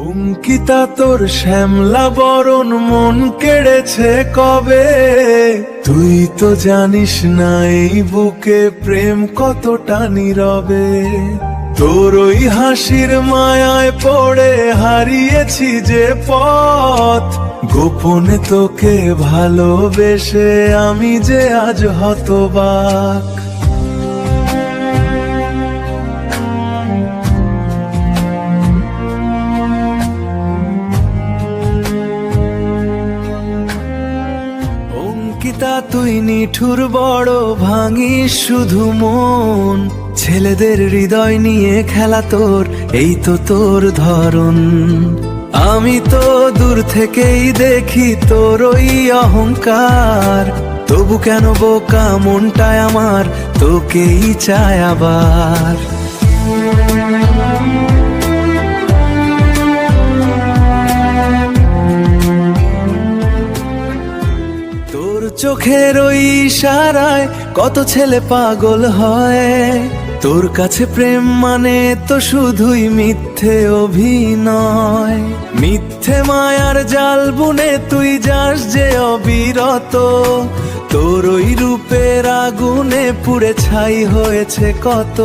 অঙ্কিতা তোর শ্যামলা বরণ মন কেড়েছে কবে, তুই তো জানিস না এই বুকে প্রেম কতটা নীরবে। তোর ওই হাসির মায়ায় পড়ে হারিয়েছি যে পথ, গোপনে তোকে ভালোবেসে আমি যে আজ হতবাক। অঙ্কিতা তুই নিঠুর বড় ভাঙিস শুধু মন, ছেলেদের হৃদয় নিয়ে খেলা তোর এই তো তোর ধরন। আমি তো দূর থেকেই দেখি তোর ওই অহংকার, তবু কেন বোকা মনটায় আমার তোকেই চায় আবার। তোর চোখের ওই ইশারায় কত ছেলে পাগল হয়, তোর কাছে প্রেম মানে তো শুধুই মিথ্যে অভিনয়। মিথ্যে মায়ার জাল বুনে তুই যাস যে অবিরত, তোর ওই রূপের আগুনে পুড়ে ছাই হয়েছে কত।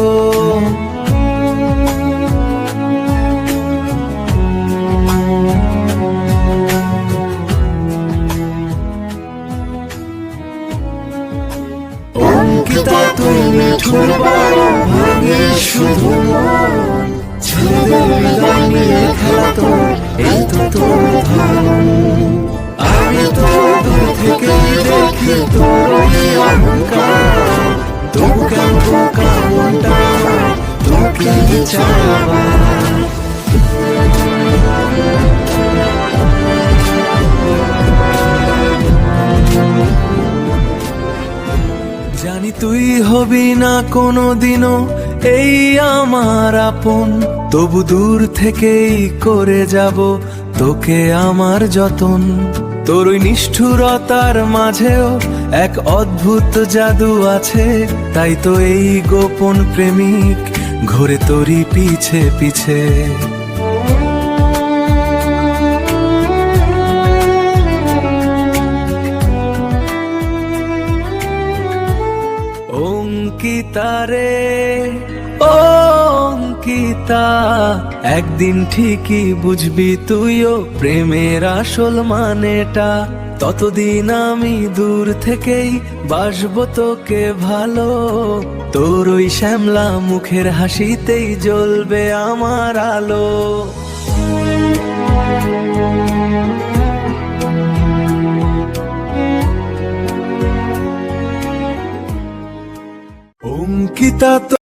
অঙ্কিতা তুই নিঠুর বড় ভাঙিস শুধু মন, ছেলেদের হৃদয় নিয়ে খেলা তোর এই তো তোর ধরন। আমি তো দূর থেকেই দেখি তোর ওই অহংকার, তবু কেন বোকা মনটা তোকে চায় আবার। জানি তুই হবি না কোনোদিনও এই আমার আপন, তবু দূর থেকেই করে যাব তোকে আমার যতন। তোর ওই নিষ্ঠুরতার মাঝেও এক অদ্ভুত জাদু আছে, তাই তো এই গোপন প্রেমিক ঘোরে তোরই পিছে পিছে। অঙ্কিতা রে অঙ্কিতা, একদিন ঠিকই বুঝবি তুইও প্রেমের আসল মানেটা। ততদিন আমি দূর থেকেই বাসবো তোকে ভালো, তোর ওই শ্যামলা মুখের হাসিতেই জ্বলবে আমার আলো। অঙ্কিতা।